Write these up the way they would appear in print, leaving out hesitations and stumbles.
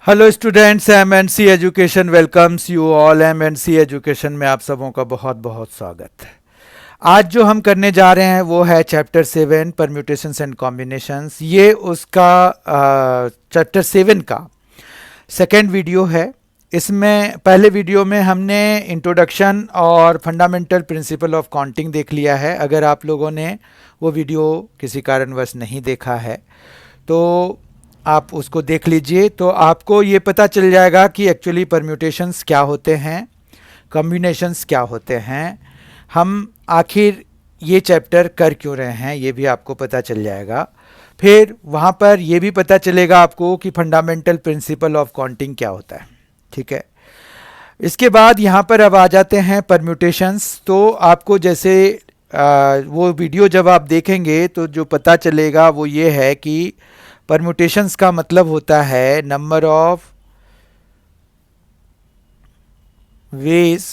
Hello students, MNC education welcomes you all. MNC education में आप सबों का बहुत बहुत स्वागत है। आज जो हम करने जा रहे हैं वो है चैप्टर 7 परम्यूटेशंस एंड कॉम्बिनेशंस। ये उसका चैप्टर 7 का सेकेंड वीडियो है। इसमें पहले वीडियो में हमने इंट्रोडक्शन और फंडामेंटल प्रिंसिपल ऑफ काउंटिंग देख लिया है। अगर आप लोगों ने वो वीडियो किसी कारणवश नहीं देखा है तो आप उसको देख लीजिए, तो आपको ये पता चल जाएगा कि एक्चुअली परम्यूटेशंस क्या होते हैं, कॉम्बिनेशंस क्या होते हैं, हम आखिर ये चैप्टर कर क्यों रहे हैं, ये भी आपको पता चल जाएगा। फिर वहाँ पर ये भी पता चलेगा आपको कि फंडामेंटल प्रिंसिपल ऑफ काउंटिंग क्या होता है। ठीक है, इसके बाद यहाँ पर अब आ जाते हैं परम्यूटेशंस। तो आपको जैसे वो वीडियो जब आप देखेंगे तो जो पता चलेगा वो ये है कि परम्यूटेशंस का मतलब होता है number of ways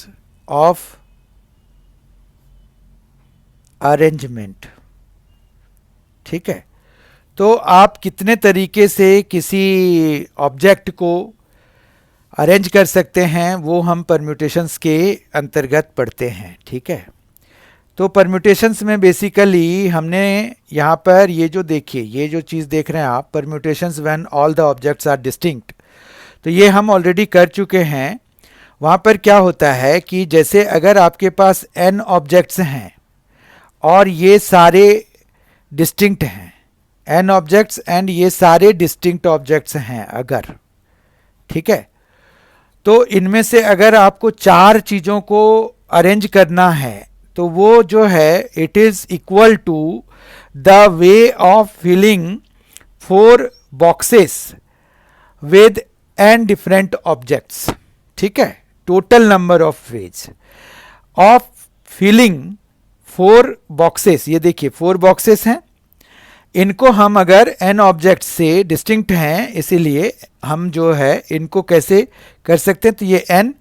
of arrangement. ठीक है, तो आप कितने तरीके से किसी ऑब्जेक्ट को अरेंज कर सकते हैं वो हम परम्यूटेशंस के अंतर्गत पढ़ते हैं। ठीक है, तो परम्यूटेशंस में बेसिकली हमने यहाँ पर ये जो देखिए, ये जो चीज़ देख रहे हैं आप, permutations when all the objects are distinct, तो ये हम ऑलरेडी कर चुके हैं। वहाँ पर क्या होता है कि जैसे अगर आपके पास n ऑब्जेक्ट्स हैं और ये सारे डिस्टिंक्ट हैं, n ऑब्जेक्ट्स एंड ये सारे डिस्टिंक्ट ऑब्जेक्ट्स हैं अगर, ठीक है, तो इनमें से अगर आपको 4 चीज़ों को अरेंज करना है तो वो जो है it is equal to the way of filling 4 boxes with n different objects. ठीक है, total number of ways of filling 4 boxes. ये देखिए 4 बॉक्सेस हैं, इनको हम अगर n ऑब्जेक्ट से डिस्टिंक्ट हैं इसीलिए हम जो है इनको कैसे कर सकते हैं, तो ये n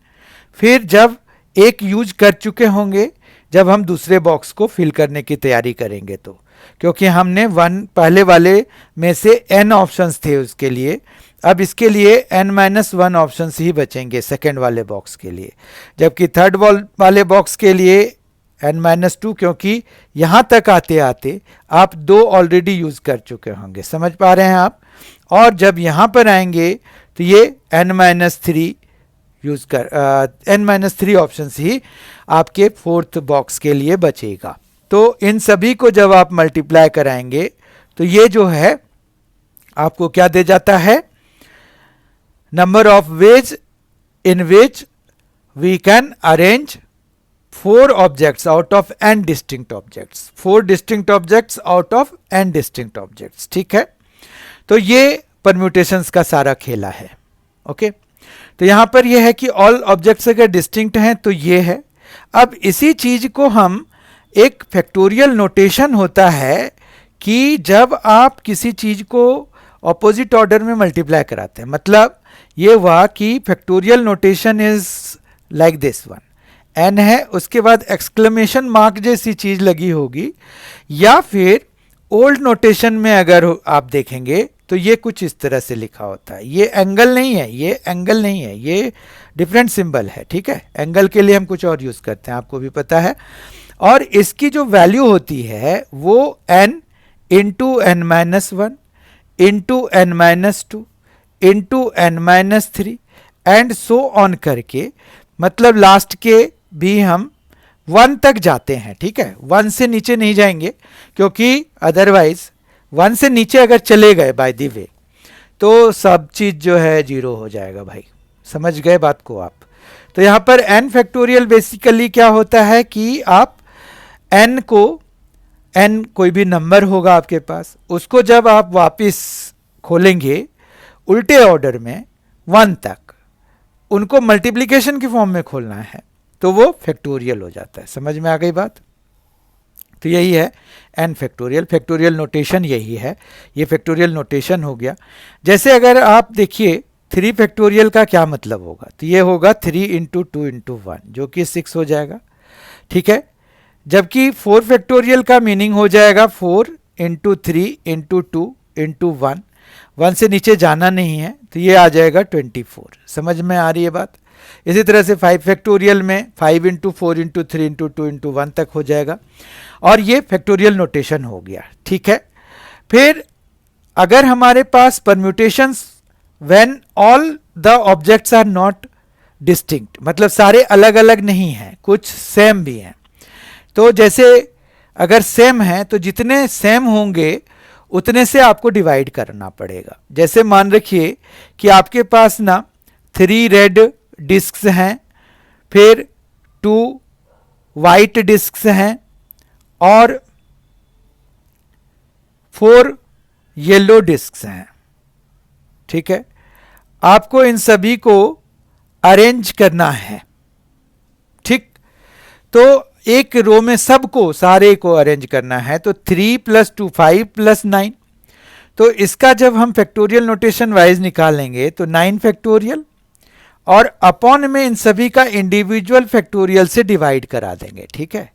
फिर जब एक यूज कर चुके होंगे, जब हम दूसरे बॉक्स को फिल करने की तैयारी करेंगे तो, क्योंकि हमने पहले वाले में से n ऑप्शंस थे उसके लिए, अब इसके लिए n-1 ऑप्शंस ही बचेंगे सेकेंड वाले बॉक्स के लिए, जबकि थर्ड वाले बॉक्स के लिए n-2, क्योंकि यहाँ तक आते आते आप 2 ऑलरेडी यूज कर चुके होंगे। समझ पा रहे हैं आप? और जब यहाँ पर आएंगे तो ये n-3 यूज कर n-3 ऑप्शंस ही आपके 4th बॉक्स के लिए बचेगा। तो इन सभी को जब आप मल्टीप्लाई कराएंगे तो ये जो है आपको क्या दे जाता है, number of ways in which we can arrange 4 objects out of n distinct objects, 4 distinct objects out of n distinct objects. ठीक है, तो ये परम्यूटेशंस का सारा खेला है। ओके, तो यहां पर यह है कि ऑल ऑब्जेक्ट्स अगर डिस्टिंक्ट हैं तो ये है। अब इसी चीज को हम एक फैक्टोरियल नोटेशन होता है कि जब आप किसी चीज को ऑपोजिट ऑर्डर में मल्टीप्लाई कराते हैं, मतलब ये हुआ कि factorial notation is like this one, n है उसके बाद एक्सक्लेमेशन मार्क जैसी चीज लगी होगी, या फिर ओल्ड नोटेशन में अगर आप देखेंगे तो ये कुछ इस तरह से लिखा होता है। ये एंगल नहीं है, ये एंगल नहीं है, ये डिफरेंट सिंबल है। ठीक है, एंगल के लिए हम कुछ और यूज करते हैं, आपको भी पता है। और इसकी जो वैल्यू होती है वो n into n-1 into n-2 into n-3 and so on करके, मतलब लास्ट के भी हम 1 तक जाते हैं। ठीक है, 1 से नीचे नहीं जाएंगे, क्योंकि अदरवाइज 1 से नीचे अगर चले गए बाय द वे तो सब चीज जो है 0 हो जाएगा भाई। समझ गए बात को आप? तो यहां पर n फैक्टोरियल बेसिकली क्या होता है कि आप n को, n कोई भी नंबर होगा आपके पास, उसको जब आप वापस खोलेंगे उल्टे ऑर्डर में 1 तक, उनको मल्टीप्लिकेशन की फॉर्म में खोलना है तो वो फैक्टोरियल हो जाता है। समझ में आ गई बात? तो यही है n फैक्टोरियल, फैक्टोरियल नोटेशन यही है, ये फैक्टोरियल नोटेशन हो गया। जैसे अगर आप देखिए 3 फैक्टोरियल का क्या मतलब होगा, तो ये होगा 3 इंटू 2 इंटू 1 जो कि 6 हो जाएगा। ठीक है, जबकि 4 फैक्टोरियल का मीनिंग हो जाएगा 4 इंटू 3 इंटू 2 इंटू 1, 1 से नीचे जाना नहीं है, तो ये आ जाएगा 24। समझ में आ रही है बात? इसी तरह से 5 फैक्टोरियल में 5 इंटू 4 इंटू 3 इंटू 2 इंटू 1 तक हो जाएगा, और ये फैक्टोरियल नोटेशन हो गया। ठीक है, फिर अगर हमारे पास permutations when all the objects are not distinct, मतलब सारे अलग अलग नहीं हैं, कुछ सेम भी हैं, तो जैसे अगर सेम है तो जितने सेम होंगे उतने से आपको डिवाइड करना पड़ेगा। जैसे मान रखिए कि आपके पास ना 3 रेड डिस्क्स हैं, फिर 2 वाइट डिस्क्स हैं और 4 येलो डिस्क्स हैं। ठीक है, आपको इन सभी को अरेंज करना है। ठीक, तो एक रो में सबको सारे को अरेंज करना है, तो 3 + 2 5 + 9। तो इसका जब हम फैक्टोरियल नोटेशन वाइज निकालेंगे तो 9 फैक्टोरियल, और अपॉन में इन सभी का इंडिविजुअल फैक्टोरियल से डिवाइड करा देंगे। ठीक है,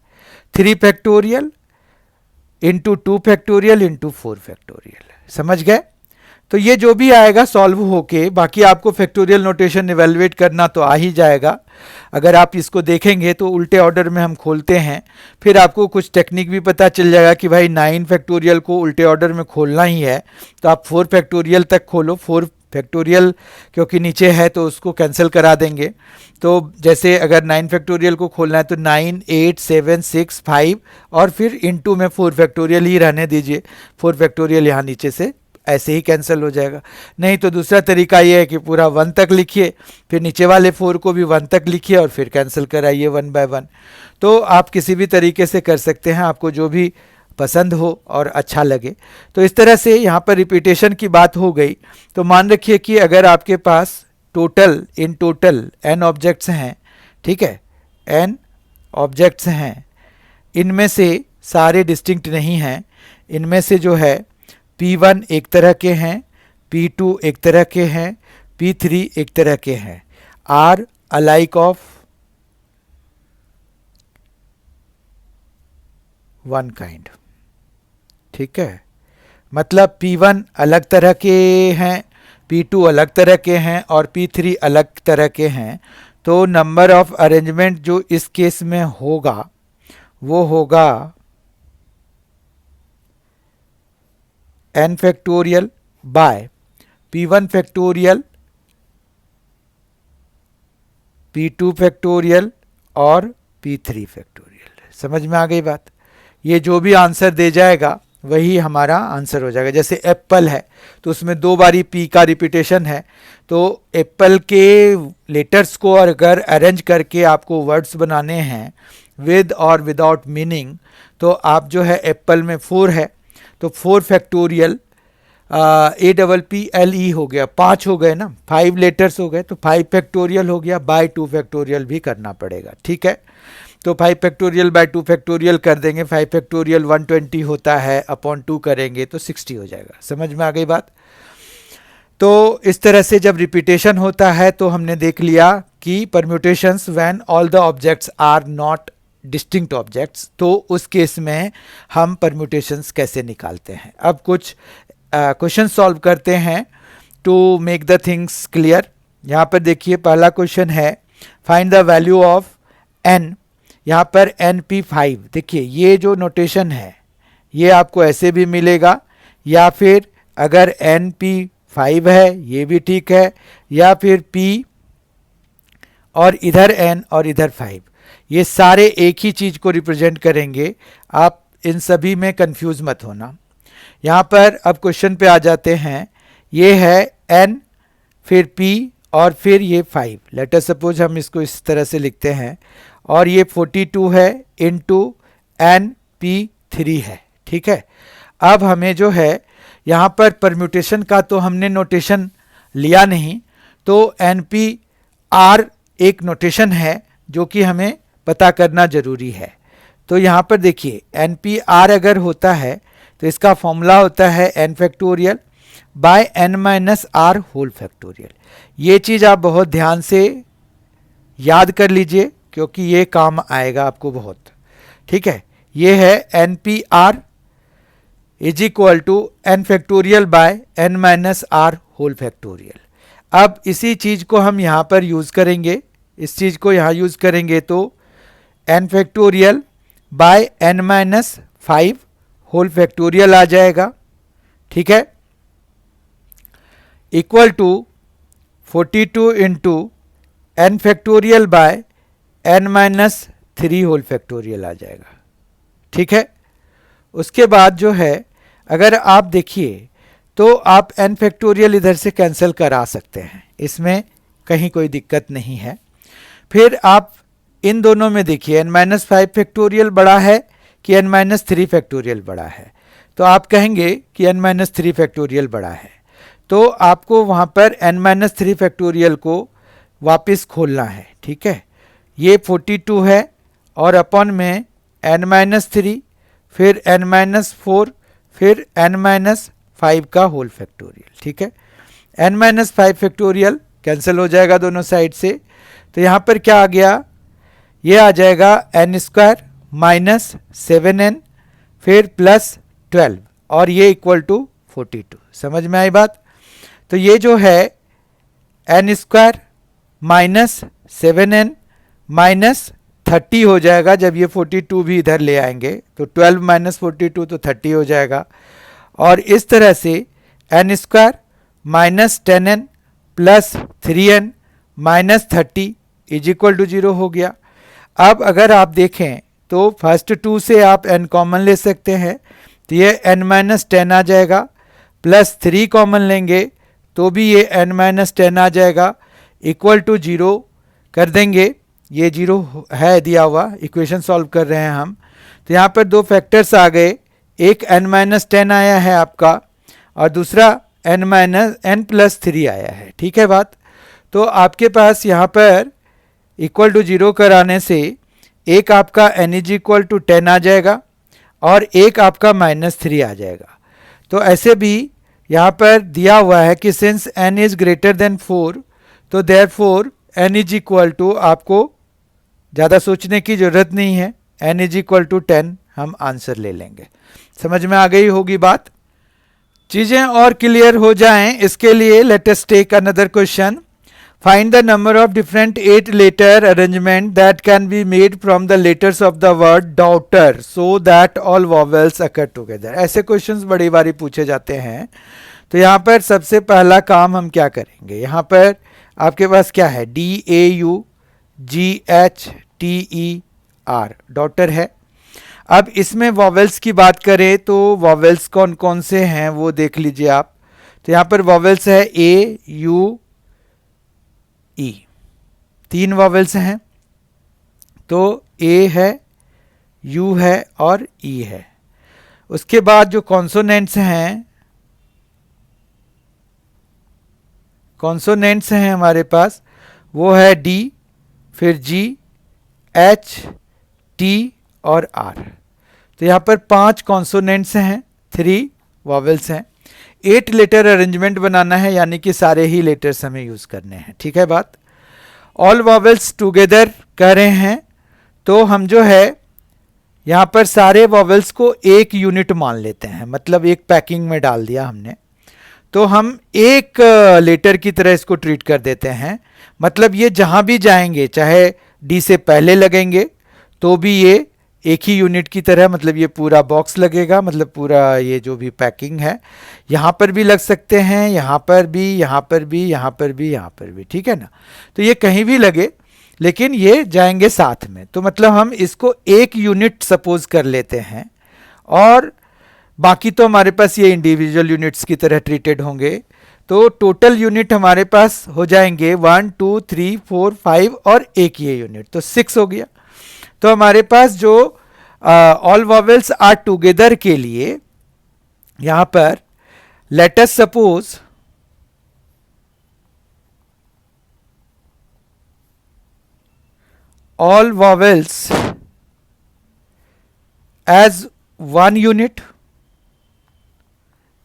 3 factorial into 2 factorial into 4 factorial. समझ गए? तो ये जो भी आएगा सॉल्व होके, बाकी आपको फैक्टोरियल नोटेशन इवेलुएट करना तो आ ही जाएगा। अगर आप इसको देखेंगे तो उल्टे ऑर्डर में हम खोलते हैं, फिर आपको कुछ टेक्निक भी पता चल जाएगा कि भाई 9 फैक्टोरियल को उल्टे ऑर्डर में खोलना ही है, तो आप 4 फैक्टोरियल तक खोलो। 4 फैक्टोरियल क्योंकि नीचे है तो उसको कैंसिल करा देंगे। तो जैसे अगर 9 फैक्टोरियल को खोलना है तो 9 8 7 6 5 और फिर इनटू में 4 फैक्टोरियल ही रहने दीजिए। 4 फैक्टोरियल यहाँ नीचे से ऐसे ही कैंसिल हो जाएगा। नहीं तो दूसरा तरीका ये है कि पूरा 1 तक लिखिए, फिर नीचे वाले 4 को भी 1 तक लिखिए और फिर कैंसिल कराइए 1 बाय 1। तो आप किसी भी तरीके से कर सकते हैं, आपको जो भी पसंद हो और अच्छा लगे। तो इस तरह से यहाँ पर रिपीटेशन की बात हो गई। तो मान रखिए कि अगर आपके पास इन टोटल n ऑब्जेक्ट्स हैं, ठीक है, n ऑब्जेक्ट्स हैं, इनमें से सारे डिस्टिंक्ट नहीं हैं। इनमें से जो है P1 एक तरह के हैं, P2 एक तरह के हैं, P3 एक तरह के हैं, are alike of one kind. ठीक है, मतलब P1 अलग तरह के हैं, P2 अलग तरह के हैं और P3 अलग तरह के हैं। तो नंबर ऑफ अरेंजमेंट जो इस केस में होगा वो होगा n factorial bye P1 factorial, P2 factorial और P3 फैक्टोरियल। समझ में आ गई बात? ये जो भी आंसर दे जाएगा वही हमारा आंसर हो जाएगा। जैसे एप्पल है तो उसमें 2 बारी P का रिपीटेशन है, तो एप्पल के लेटर्स को अगर अरेंज करके आपको वर्ड्स बनाने हैं विद और विदाउट मीनिंग, तो आप जो है एप्पल में 4 है तो 4 फैक्टोरियल APPLE हो गया, 5 हो गए ना, 5 लेटर्स हो गए तो 5 फैक्टोरियल हो गया, बाय 2 फैक्टोरियल भी करना पड़ेगा। ठीक है, तो 5 फैक्टोरियल बाय 2 फैक्टोरियल कर देंगे, 5 फैक्टोरियल 120 होता है, अपॉन 2 करेंगे तो 60 हो जाएगा। समझ में आ गई बात? तो इस तरह से जब रिपीटेशन होता है तो हमने देख लिया कि permutations when all the objects are not distinct objects, तो उस केस में हम परम्यूटेशंस कैसे निकालते हैं। अब कुछ क्वेश्चन सॉल्व करते हैं to make the things clear. यहाँ पर देखिए पहला क्वेश्चन है find the value of n। यहाँ पर NP5, देखिए ये जो नोटेशन है ये आपको ऐसे भी मिलेगा, या फिर अगर NP5 है ये भी ठीक है, या फिर P और इधर n और इधर 5, ये सारे एक ही चीज को रिप्रेजेंट करेंगे। आप इन सभी में कंफ्यूज मत होना। यहाँ पर अब क्वेश्चन पे आ जाते हैं। ये है n, फिर P और फिर ये 5। लेट अस सपोज हम इसको इस तरह से लिखते हैं, और ये 42 है इंटू NP3 है। ठीक है, अब हमें जो है यहाँ पर परम्यूटेशन का तो हमने नोटेशन लिया नहीं, तो NPR एक नोटेशन है जो कि हमें पता करना जरूरी है। तो यहाँ पर देखिए NPR अगर होता है तो इसका फॉर्मूला होता है n factorial by n minus R whole factorial. ये चीज़ आप बहुत ध्यान से याद कर लीजिए क्योंकि ये काम आएगा आपको बहुत। ठीक है, ये है NPR is equal to n factorial by n minus R whole factorial. अब इसी चीज़ को हम यहाँ पर यूज़ करेंगे, इस चीज़ को यहाँ यूज़ करेंगे तो n factorial by n minus 5 whole factorial आ जाएगा, ठीक है, equal to 42 into n factorial by n minus 3 whole factorial आ जाएगा, ठीक है। उसके बाद जो है अगर आप देखिए तो आप n फैक्टोरियल इधर से कैंसिल करा सकते हैं, इसमें कहीं कोई दिक्कत नहीं है। फिर आप इन दोनों में देखिए n माइनस 5 फैक्टोरियल बड़ा है कि n माइनस 3 फैक्टोरियल बड़ा है, तो आप कहेंगे कि n माइनस 3 फैक्टोरियल बड़ा है, तो आपको वहाँ पर n माइनस 3 फैक्टोरियल को वापस खोलना है, ठीक है। ये 42 है और अपॉन में n माइनस 3, फिर n माइनस 4, फिर n माइनस 5 का होल फैक्टोरियल, ठीक है। n माइनस 5 फैक्टोरियल कैंसिल हो जाएगा दोनों साइड से, तो यहाँ पर क्या आ गया, ये आ जाएगा n स्क्वायर माइनस 7n फिर प्लस 12 और ये इक्वल टू 42। समझ में आई बात? तो ये जो है n square minus 7n minus 30 हो जाएगा, जब ये 42 भी इधर ले आएंगे तो 12 माइनस 42 तो 30 हो जाएगा, और इस तरह से n square minus 10n plus 3n minus 30 is equal to 0 हो गया। अब अगर आप देखें तो फर्स्ट 2 से आप n कॉमन ले सकते हैं, तो ये n माइनस 10 आ जाएगा, प्लस 3 कॉमन लेंगे तो भी ये n माइनस 10 आ जाएगा, इक्वल टू 0 कर देंगे, ये 0 है दिया हुआ, इक्वेशन सॉल्व कर रहे हैं हम, तो यहाँ पर दो फैक्टर्स आ गए, एक n माइनस 10 आया है आपका और दूसरा n माइनस n प्लस 3 आया है, ठीक है बात। तो आपके पास यहाँ पर इक्वल टू 0 कराने से एक आपका n इज इक्वल टू 10 आ जाएगा और एक आपका माइनस 3 आ जाएगा। तो ऐसे भी यहाँ पर दिया हुआ है कि since n is greater than 4 तो therefore n is equal to, आपको ज़्यादा सोचने की ज़रूरत नहीं है, n इज इक्वल टू 10 हम आंसर ले लेंगे। समझ में आ गई होगी बात? चीज़ें और क्लियर हो जाएं इसके लिए let us take another question. Find the number of different 8 letter arrangement that can be made from the letters of the word daughter so that all vowels occur together. ऐसे क्वेश्चंस बड़ी बारी पूछे जाते हैं। तो यहाँ पर सबसे पहला काम हम क्या करेंगे, यहाँ पर आपके पास क्या है, DAUGHTER डॉटर है। अब इसमें वॉवेल्स की बात करें तो वॉवेल्स कौन कौन से हैं वो देख लीजिए आप। तो यहाँ पर वॉवेल्स है A U E, 3 वॉवेल्स हैं, तो A है, U है और E है। उसके बाद जो कॉन्सोनेंट्स हैं, कॉन्सोनेंट्स हैं हमारे पास, वो है D, फिर G, H, T और R। तो यहाँ पर 5 कॉन्सोनेंट्स हैं, 3 वॉवेल्स हैं, 8 लेटर अरेंजमेंट बनाना है, यानी कि सारे ही लेटर्स हमें यूज़ करने हैं, ठीक है बात। ऑल वॉवेल्स टुगेदर कह रहे हैं, तो हम जो है यहाँ पर सारे वॉवेल्स को एक यूनिट मान लेते हैं, मतलब एक पैकिंग में डाल दिया हमने, तो हम एक लेटर की तरह इसको ट्रीट कर देते हैं। मतलब ये जहाँ भी जाएंगे, चाहे डी से पहले लगेंगे तो भी ये एक ही यूनिट की तरह, मतलब ये पूरा बॉक्स लगेगा, मतलब पूरा ये जो भी पैकिंग है, यहाँ पर भी लग सकते हैं, यहाँ पर भी, यहाँ पर भी, यहाँ पर भी, यहाँ पर भी, ठीक है ना। तो ये कहीं भी लगे लेकिन ये जाएंगे साथ में, तो मतलब हम इसको एक यूनिट सपोज कर लेते हैं और बाकी तो हमारे पास ये इंडिविजुअल यूनिट्स की तरह ट्रीटेड होंगे। तो टोटल यूनिट हमारे पास हो जाएंगे 1 2 3 4 5 और एक ये यूनिट, तो 6 हो गया। तो हमारे पास जो ऑल वॉवेल्स आर टुगेदर के लिए यहां पर let us suppose all vowels as 1 unit,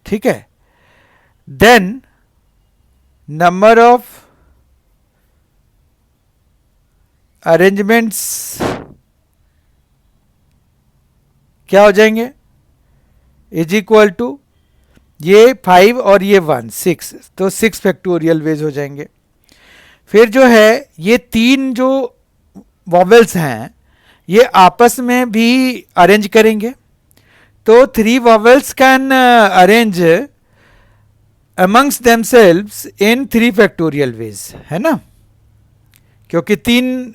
ठीक है, देन नंबर ऑफ अरेंजमेंट्स क्या हो जाएंगे, इज इक्वल टू ये 5 और ये 1 6, तो 6 फैक्टोरियल वेज हो जाएंगे। फिर जो है ये तीन जो वॉवेल्स हैं ये आपस में भी अरेंज करेंगे, तो 3 vowels can arrange amongst themselves in 3 factorial veg, है ना, क्योंकि 3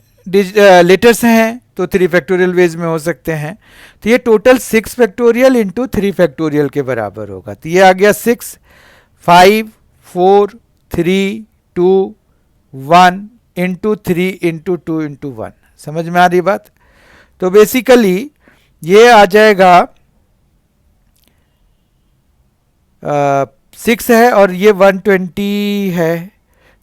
लेटर्स हैं तो 3 फैक्टोरियल वेज में हो सकते हैं। तो ये टोटल 6 फैक्टोरियल इंटू 3 फैक्टोरियल के बराबर होगा। तो ये आ गया 6 5 4 3 2 1 इंटू 3 इंटू 2 इंटू 1। समझ में आ रही बात? तो बेसिकली ये आ जाएगा 6 है और ये 120 है,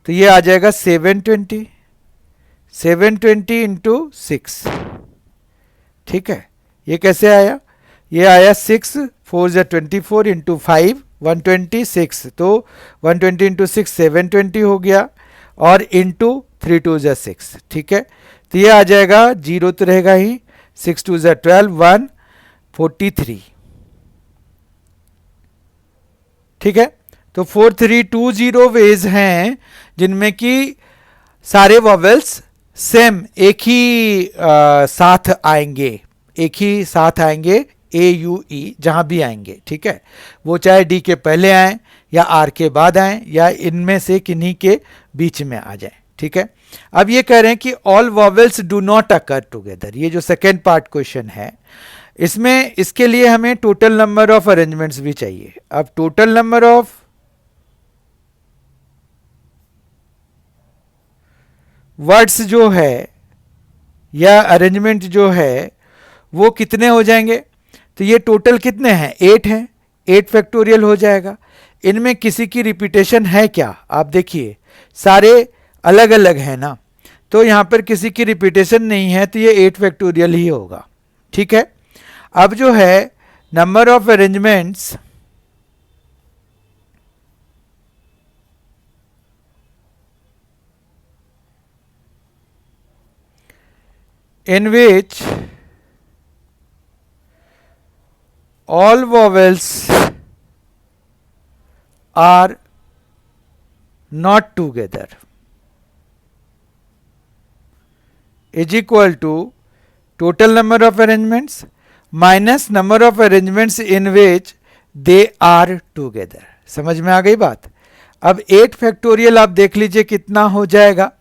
तो ये आ जाएगा 720 इंटू 6। ठीक है, ये कैसे आया? ये आया 6 4 ज़ा 24 इंटू 5 126, तो 120 इंटू 6 720 हो गया, और इंटू 3 2 ज़ा 6। ठीक है, तो ये आ जाएगा, जीरो तो रहेगा ही, 6 2 ज़ा 12 143। ठीक है, तो 4320 वेज हैं जिनमें कि सारे वॉवेल्स सेम एक ही साथ आएंगे, एक ही साथ आएंगे, ए यू ई जहां भी आएंगे। ठीक है, वो चाहे डी के पहले आए या आर के बाद आए या इनमें से किन्हीं के बीच में आ जाए। ठीक है, अब ये कह रहे हैं कि all vowels do not occur together, ये जो सेकेंड पार्ट क्वेश्चन है इसमें, इसके लिए हमें टोटल नंबर ऑफ अरेंजमेंट्स भी चाहिए। अब टोटल नंबर ऑफ वर्ड्स जो है या अरेंजमेंट जो है वो कितने हो जाएंगे? तो ये टोटल कितने हैं? 8 हैं, 8 फैक्टोरियल हो जाएगा। इनमें किसी की रिपीटेशन है क्या? आप देखिए सारे अलग अलग हैं ना, तो यहाँ पर किसी की रिपीटेशन नहीं है, तो ये 8 फैक्टोरियल ही होगा। ठीक है, अब जो है number of arrangements in which all vowels are not together is equal to total number of arrangements minus number of arrangements in which they are together। समझ में आ गई बात? अब 8 फैक्टोरियल आप देख लीजिए कितना हो जाएगा।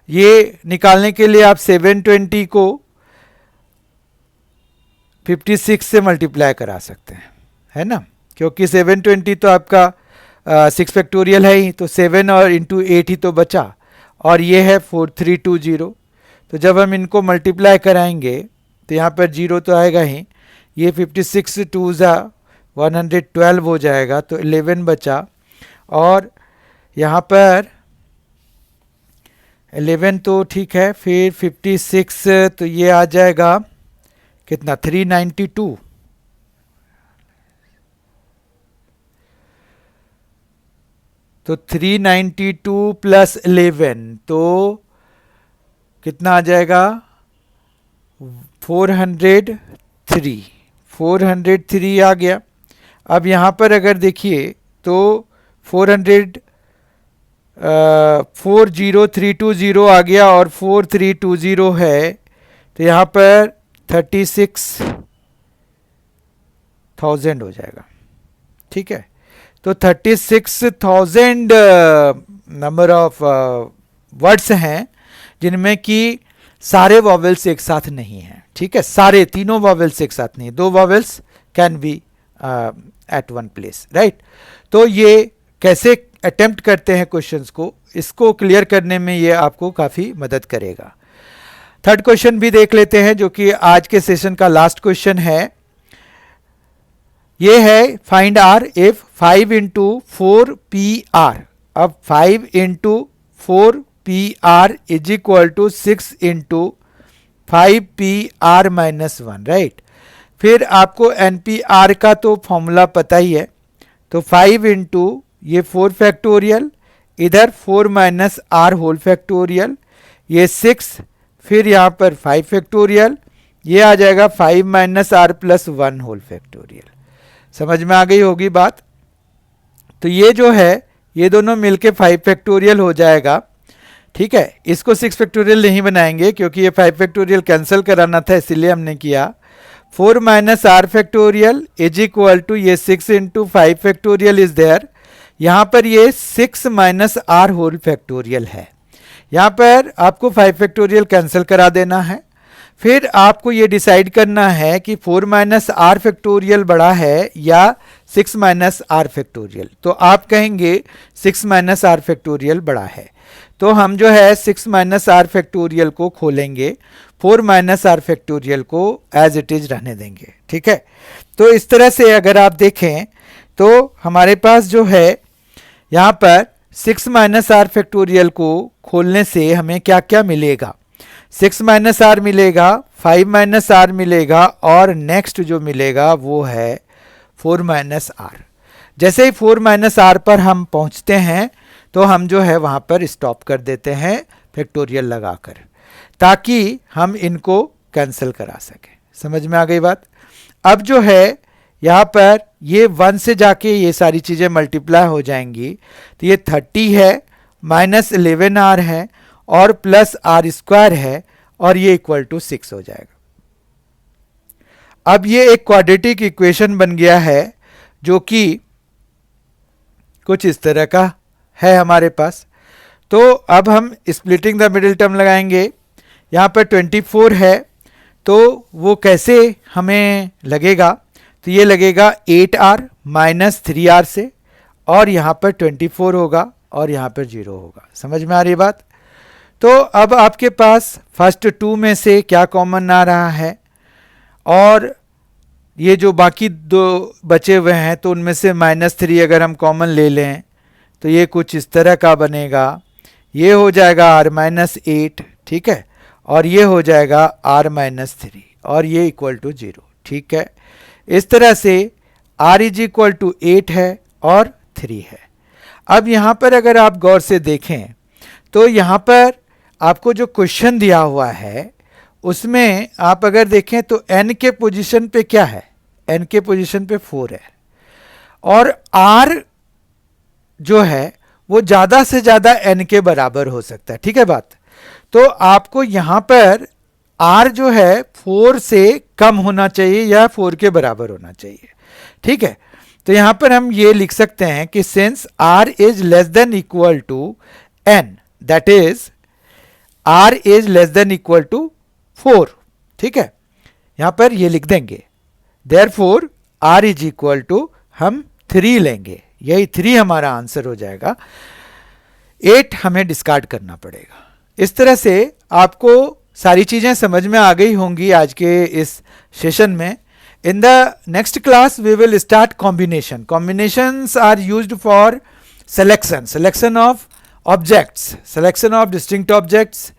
ये निकालने के लिए आप 720 को 56 से मल्टीप्लाई करा सकते हैं, है ना, क्योंकि 720 तो आपका 6 फैक्टोरियल है ही, तो 7 और इंटू 8 ही तो बचा, और ये है 4320। तो जब हम इनको मल्टीप्लाई कराएंगे तो यहाँ पर जीरो तो आएगा ही, ये 56 2 ज़ा 112 हो जाएगा, तो 11 बचा, और यहाँ पर 11 तो ठीक है, फिर 56 तो ये आ जाएगा कितना, 392। तो 392 प्लस 11 तो कितना आ जाएगा, 403 आ गया। अब यहाँ पर अगर देखिए तो 40320 आ गया और 4320 है, तो यहाँ पर 36,000 हो जाएगा। ठीक है, तो 36,000 नंबर ऑफ वर्ड्स हैं जिनमें कि सारे वॉवेल्स एक साथ नहीं हैं। ठीक है, सारे तीनों वॉवेल्स एक साथ नहीं, 2 vowels can be at one place, right. तो ये कैसे अटेम्प्ट करते हैं क्वेश्चंस को, इसको क्लियर करने में ये आपको काफ़ी मदद करेगा। थर्ड क्वेश्चन भी देख लेते हैं जो कि आज के सेशन का लास्ट क्वेश्चन है। ये है find R if 5 into 4 P R. अब 5 into 4 P R is equal to 6 into 5 P R minus 1, right. फिर आपको एन पी आर का तो फॉर्मूला पता ही है, तो 5 इंटू ये 4 फैक्टोरियल, इधर 4 माइनस आर होल फैक्टोरियल, ये 6, फिर यहाँ पर 5 फैक्टोरियल, ये आ जाएगा 5 minus R plus 1 whole factorial. समझ में आ गई होगी बात। तो ये जो है ये दोनों मिलके 5 फैक्टोरियल हो जाएगा, ठीक है। इसको 6 फैक्टोरियल नहीं बनाएंगे क्योंकि ये 5 फैक्टोरियल कैंसिल कराना था, इसीलिए हमने किया। 4 minus R factorial is equal to ये 6 इंटू 5 फैक्टोरियल इज देयर। यहाँ पर ये 6 माइनस आर होल फैक्टोरियल है। यहाँ पर आपको 5 फैक्टोरियल कैंसिल करा देना है। फिर आपको ये डिसाइड करना है कि 4 माइनस आर फैक्टोरियल बड़ा है या 6 माइनस आर फैक्टोरियल। तो आप कहेंगे 6 माइनस आर फैक्टोरियल बड़ा है, तो हम जो है 6 माइनस आर फैक्टोरियल को खोलेंगे, 4 माइनस आर फैक्टोरियल को एज इट इज रहने देंगे, ठीक है। तो इस तरह से अगर आप देखें तो हमारे पास जो है यहाँ पर 6 माइनस आर फैक्टोरियल को खोलने से हमें क्या क्या मिलेगा। 6 माइनस आर मिलेगा, 5 माइनस आर मिलेगा, और नेक्स्ट जो मिलेगा वो है 4 माइनस आर। जैसे ही 4 माइनस आर पर हम पहुंचते हैं तो हम जो है वहां पर स्टॉप कर देते हैं फैक्टोरियल लगाकर, ताकि हम इनको कैंसिल करा सकें। समझ में आ गई बात। अब जो है यहाँ पर ये 1 से जाके ये सारी चीज़ें मल्टीप्लाई हो जाएंगी, तो ये 30 है, माइनस 11 आर है और प्लस आर स्क्वायर है, और ये इक्वल टू 6 हो जाएगा। अब ये एक क्वाड्रेटिक इक्वेशन बन गया है जो कि कुछ इस तरह का है हमारे पास। तो अब हम स्प्लिटिंग द मिडिल टर्म लगाएंगे। यहाँ पर 24 है, तो वो कैसे हमें लगेगा, तो ये लगेगा 8r माइनस 3r से, और यहाँ पर 24 होगा और यहाँ पर 0 होगा। समझ में आ रही बात। तो अब आपके पास फर्स्ट 2 में से क्या कॉमन आ रहा है, और ये जो बाकी 2 बचे हुए हैं तो उनमें से -3 अगर हम कॉमन ले लें तो ये कुछ इस तरह का बनेगा। ये हो जाएगा r-8, ठीक है, और ये हो जाएगा r-3, और ये इक्वल टू 0, ठीक है। इस तरह से r इज इक्वल टू 8 है और 3 है। अब यहाँ पर अगर आप गौर से देखें तो यहाँ पर आपको जो क्वेश्चन दिया हुआ है उसमें आप अगर देखें तो n के पोजीशन पे क्या है, n के पोजीशन पे 4 है, और r जो है वो ज़्यादा से ज़्यादा n के बराबर हो सकता है, ठीक है बात। तो आपको यहाँ पर r जो है 4 से कम होना चाहिए या 4 के बराबर होना चाहिए, ठीक है। तो यहाँ पर हम ये लिख सकते हैं कि since r is less than equal to n, that is r is less than equal to 4, ठीक है। यहाँ पर ये लिख देंगे, therefore r is equal to हम 3 लेंगे, यही 3 हमारा आंसर हो जाएगा। 8 हमें डिस्कार्ड करना पड़ेगा। इस तरह से आपको सारी चीज़ें समझ में आ गई होंगी आज के इस सेशन में। In the next class we will start combination. Combinations are used for selection of objects, selection of distinct objects.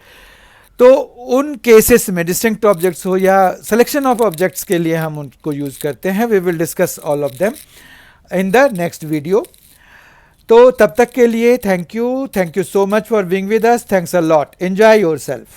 तो उन केसेस में डिस्टिंक्ट ऑब्जेक्ट्स हो या सिलेक्शन ऑफ ऑब्जेक्ट्स के लिए हम उनको यूज करते हैं। We will discuss all of them in the next video. तो तब तक के लिए thank you so much for being with us. Thanks a lot. Enjoy yourself.